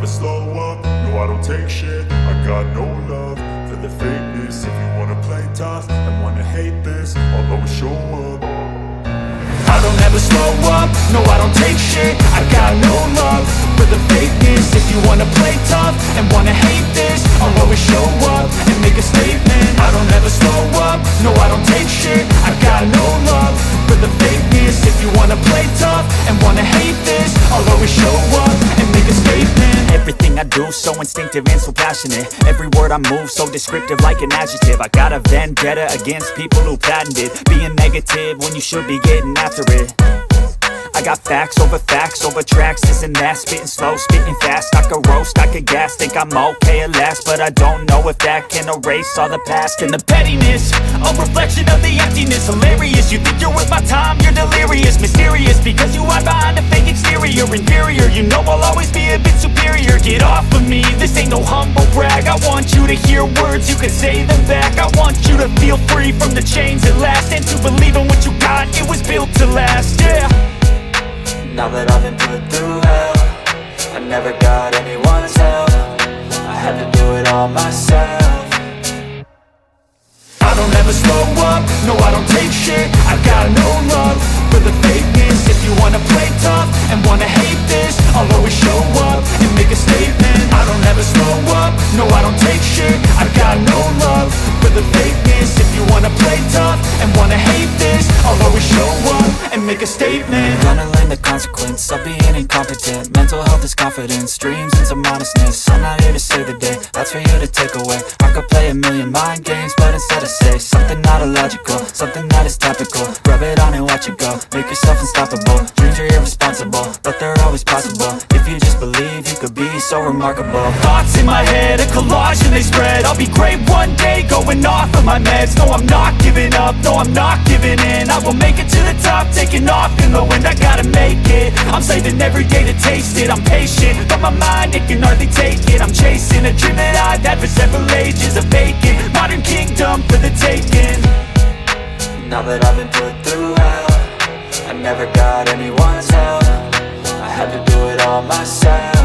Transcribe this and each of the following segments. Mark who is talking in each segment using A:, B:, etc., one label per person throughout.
A: slow up, no I don't take shit. I got no love for the fakeness. If you wanna play tough and wanna hate this, I'll always show up. I don't ever slow up, no I don't take shit. I got no love for the fakeness. If you wanna play tough and wanna hate this, I'll always show up and make a statement. I don't ever slow up, no I don't take shit. I got no love for the fakeness. If you wanna play tough and wanna hate this, I'll always show up and make a statement. Everything I do so instinctive and so passionate. Every word I move so descriptive like an adjective. I got a vendetta against people who patented being negative when you should be getting after it. I got facts over tracks, this and that. Spitting slow, spitting fast. I could roast, I could gas. Think I'm okay at last, but I don't know if that can erase all the past. And the pettiness, a reflection of the emptiness. Hilarious, you think you're worth my time, you're delirious. Mysterious, because you hide behind a fake exterior. Inferior, you know I'll always be a bit superior. Get off of me, this ain't no humble brag. I want you to hear words, you can say them back. I want you to feel free from the chains at last, and to believe in what you got, it was built to last, yeah. Now that I've been put through hell, I never got anyone's help. I had to do it all myself. I don't ever slow up, no I don't take shit. I got no love for the fakeness. If you wanna play tough and wanna hate this, I'll always show up and make a statement. I don't ever slow up, no I don't take shit. I got no love for the fakeness. If you wanna play tough and wanna hate this, I'll always show up and make a statement. Gonna learn the consequence of being incompetent. Mental health is confidence, dreams into modestness. I'm not here to save the day, that's for you to take away. I could play a million mind games, but instead I say something not illogical, something that is topical. Rub it on and watch it go, make yourself unstoppable. Dreams are irresponsible, but they're always possible. If you just believe, you could be so remarkable. Thoughts in my head, a collage and they spread. I'll be great one day, going off of my meds. No, I'm not giving up, no, I'm not giving in. I will make it to the top, taking off in the wind. I gotta make it, I'm saving every day to taste it. I'm patient, but my mind, it can hardly take it. I'm chasing a dream that I've had for several ages. A vacant, modern kingdom for the taking. Now that I've been put through hell, I never got anyone's help. I had to do it all myself.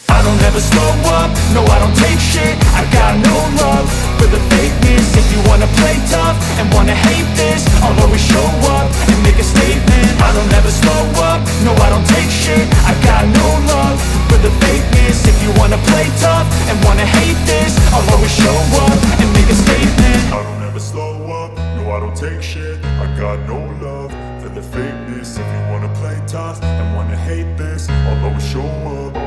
A: I don't ever slow up, no I don't take shit. I got no love for the fakeness. If you wanna play tough and wanna hate this, I'll always show up and make a statement. I don't ever slow up, no I don't take shit. I got no love for the fakeness. If you wanna play tough and wanna hate this, I'll always show up and make a statement. I don't ever slow up, no I don't take shit. I got no love for the fakeness. If you wanna play tough and wanna hate this, I'll always show up.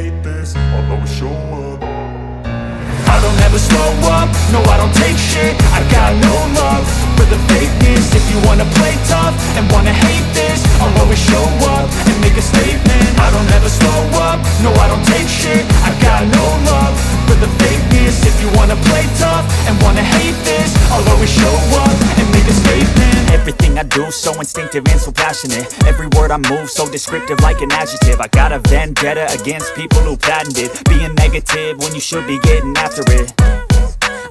A: hate this, I'll always show up.
B: I don't ever slow up, no I don't take shit. I got no love for the fakeness. If you wanna play tough and wanna hate this, I'll always show up and make a statement. I don't ever slow up, no I don't take shit. I got no love for the fakeness. If you wanna play tough and wanna hate this, I'll always show up and make a statement. Everything I do so instinctive and so passionate. Every word I move so descriptive like an adjective. I got a vendetta against people who patented being negative when you should be getting after it.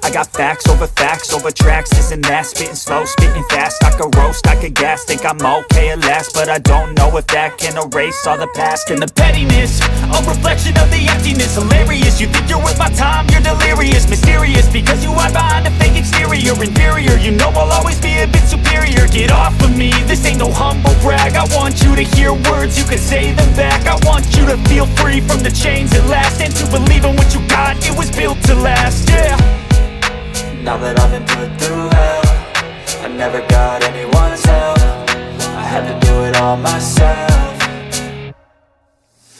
B: I got facts over tracks, this and that. Spitting slow, spitting fast, I could roast, I could gas. Think I'm okay at last, but I don't know if that can erase all the past. And the pettiness, a reflection of the emptiness. Hilarious, you think you're worth my time, you're delirious. Mysterious, because you hide behind a fake exterior. Inferior, you know I'll always be a bit superior. Get off of me, this ain't no humble brag. I want you to hear words, you can say them back. I want you to feel free from the chains at last, and to believe in what you got, it was built to last, yeah.
C: Now that I've been put through hell, I never got anyone's help. I had to do it all myself.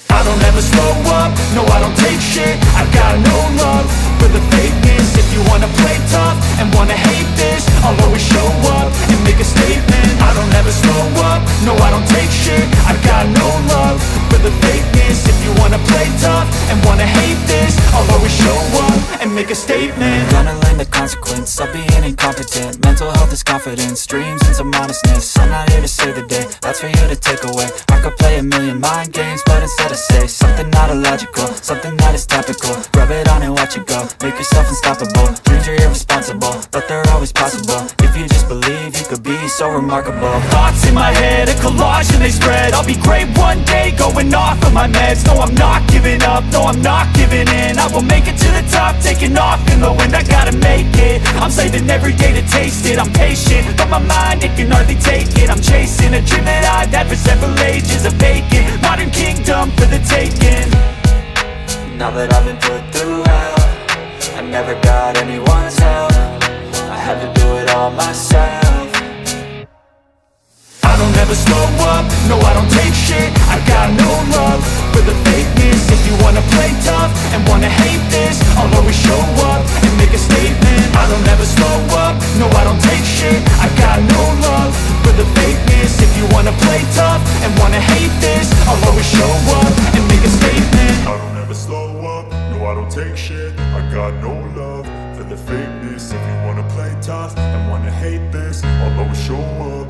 B: I don't ever slow up, no I don't take shit. I got no love for the fakeness. If you wanna play tough and wanna hate this, I'll always show up and make a statement. I don't ever slow up, no I don't take shit. I got no love for the fakeness. If you wanna play tough and wanna hate this, I'll always show up and make a statement.
C: Gonna learn the consequence of being incompetent. Mental health is confidence, dreams and some honestness. I'm not here to save the day, that's for you to take away. I could play a million mind games, but instead I say something not illogical, something that is topical. Rub it on and watch it go, make yourself unstoppable. Dreams are irresponsible, but they're always possible. If you just believe, you could be so remarkable.
B: Thoughts in my head, a collage and they spread. I'll be great one day, going off of my meds. No, I'm not giving up, no, I'm not giving in. I will make it to the top, taking off in the wind. I gotta make it, I'm saving every day to taste it. I'm patient, but my mind, it can hardly take it. I'm chasing a dream that I've had for several ages. A vacant, modern kingdom for the taking.
C: Now that I've been put through hell, I never got anyone's help. I had to do it all myself.
B: I don't ever slow up, no I don't take shit. I got no love for the fakeness. If you wanna play tough and wanna hate this, I'll always show up and make a statement. I don't ever slow up, no I don't take shit. I got no love for the fakeness. If you wanna play tough and wanna hate this, I'll always show up and make a statement.
A: I don't ever slow up, no I don't take shit. I got no love for the fakeness. If you wanna play tough and wanna hate this, I'll always show up.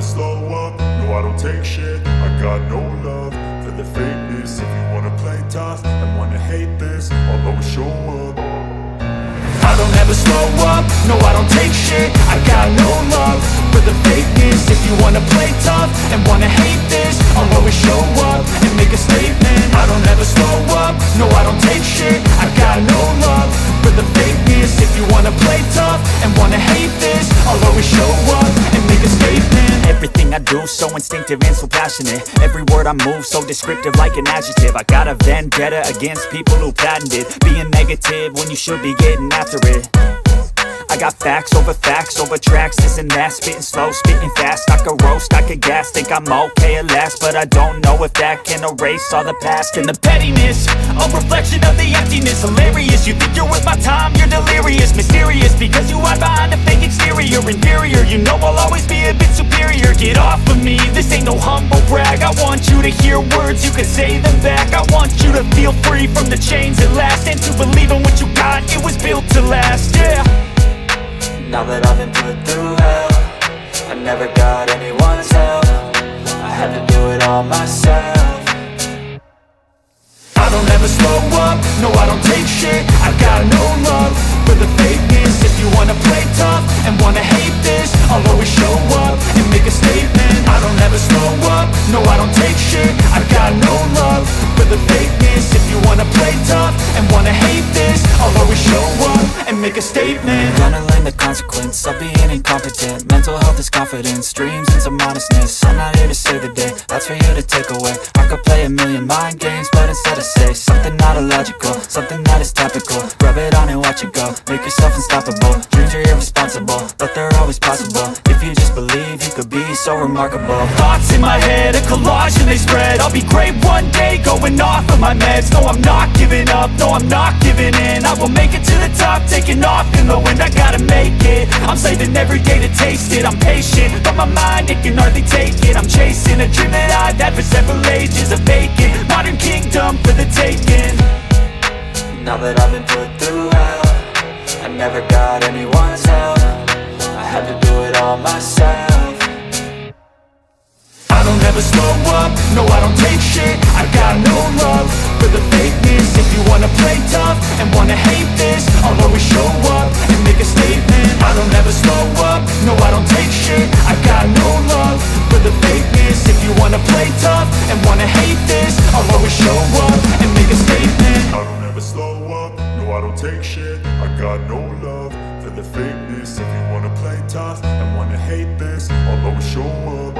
A: never slow up, no I don't take shit. I got no love for the fakeness. If you wanna play tough and wanna hate this, I'll always show up.
B: I don't ever slow up, no I don't take shit. I got no love for the fakeness. If you wanna play tough and wanna hate this, I'll always show up and make a statement. I don't ever slow up, no I don't take shit. I got no love for the fakeness. If you wanna play tough and wanna hate this, I'll always show up and make a statement.
C: Everything I do so instinctive and so passionate. Every word I move so descriptive like an adjective. I got a vendetta against people who patented being negative when you should be getting after it. I got facts over tracks, this and that. Spitting slow, spitting fast. I could roast, I could gas. Think I'm okay at last, but I don't know if that can erase all the past.
B: And the pettiness, a reflection of the emptiness. Hilarious, you think you're worth my time, you're delirious. Mysterious, because you hide behind a fake exterior. Inferior, you know I'll always be a bit superior. Get off of me, this ain't no humble brag. I want you to hear words, you can say them back. I want you to feel free from the chains at last, and to believe in what you got, it was built to last, yeah.
C: Now that I've been put through hell, I never got anyone's help. I had to do it all myself.
B: I don't ever slow up, no I don't take shit. I got no love for the fakeness. If you wanna play tough and wanna hate this, I'll always show up and make a statement. I don't ever slow up, no I don't take shit. I got no love for the fakeness. If you wanna play tough and wanna hate this, I'll always show up and make a statement.
C: Gonna learn the consequence of being incompetent. Mental health is confidence, dreams and some modestness. I'm not here to save the day, that's for you to take away. I could play a million mind games, but instead I say something not illogical, something that is topical. Rub it on and watch it go, make yourself unstoppable. Dreams are irresponsible, but they're always possible. If you just believe, you could be so remarkable.
B: Thoughts in my head, a collage and they spread. I'll be great one day, going off of my meds. No, I'm not giving up, no, I'm not giving in. I will make it to the top, taking off in the wind. I gotta make it, I'm saving every day to taste it. I'm patient, but my mind, it can hardly take it. I'm chasing a dream that I've had for several ages. A vacant, modern kingdom for the taking.
C: Now that I've been put through hell, I never got anyone's help. I had to do it all myself.
B: I don't ever slow up, no I don't take shit. I got no love for the fakeness. If you wanna play tough and wanna hate this, I'll always show up and make a statement. I don't ever slow up, no I don't take shit. I got no love for the fakeness. If you wanna play tough and wanna hate this, I'll always show up and make a statement.
A: I don't ever slow up, no I don't take shit. I got no love for the fakeness. If you wanna play tough and wanna hate this, I'll always show up.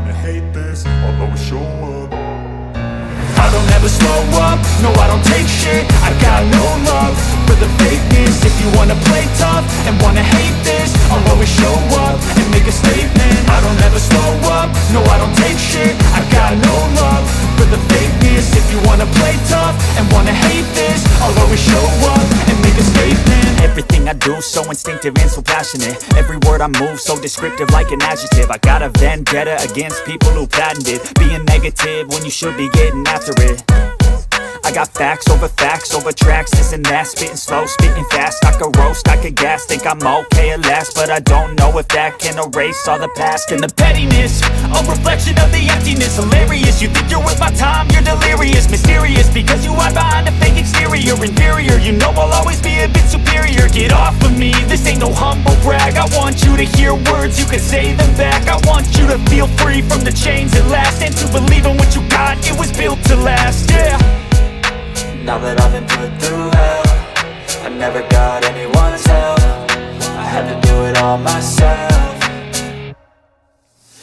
A: wanna hate this, I'll always show up.
B: I don't ever slow up, no I don't take shit. I got no love for the fakeness. If you wanna play tough and wanna hate this, I'll always show up and make a statement. I don't ever slow up, no I don't take shit. I got no love for the fakeness. If you wanna play tough and wanna hate this, I'll always show up and make a statement.
C: Everything I do so instinctive and so passionate. Every word I move so descriptive like an adjective. I got a vendetta against people who patented being negative when you should be getting after it. I got facts over tracks, this and that. Spitting slow, spitting fast. I could roast, I could gas. Think I'm okay at last, but I don't know if that can erase all the past.
B: And the pettiness, a reflection of the emptiness. Hilarious, you think you're worth my time, you're delirious. Mysterious, because you hide behind a fake exterior. Inferior, you know I'll always be a bit superior. Get off of me, this ain't no humble brag. I want you to hear words, you can say them back. I want you to feel free from the chains at last, and to believe in what you got, it was built to last, yeah.
C: Now that I've been put through hell, I never got anyone's help. I had to do it all myself.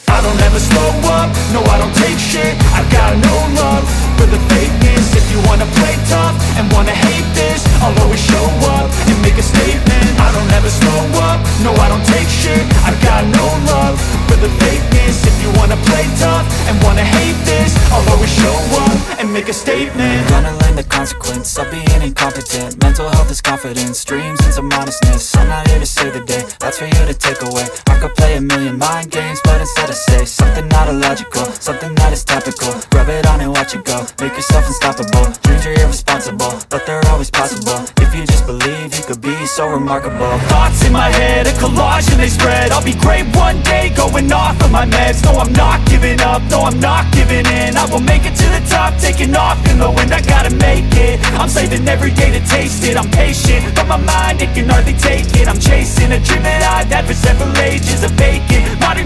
B: I don't ever slow up, no I don't take shit. I got no love for the fakeness. If you wanna play tough and wanna hate this, I'll always show up and make a statement. I don't ever slow up, no I don't take shit. I got no love for the fakeness. If you wanna play tough and wanna hate this, I'll always show up and make a statement.
C: Gonna learn the consequence of being incompetent. Mental health is confidence, dreams and some honestness. I'm not here to save the day, that's for you to take away. I could play a million mind games, but instead I say something not illogical, something that is topical. Rub it on and watch it go, make yourself unstoppable. Dreams are irresponsible, but they're always possible. If you just believe, you could be so remarkable.
B: Thoughts in my head, a collage and they spread. I'll be great one day, going off of my meds. No, I'm not giving up, no, I'm not giving in. I will make it to the top, taking off in the wind. I gotta make it, I'm saving every day to taste it. I'm patient, but my mind, it can hardly take it. I'm chasing a dream that I've had for several ages. A vacant modern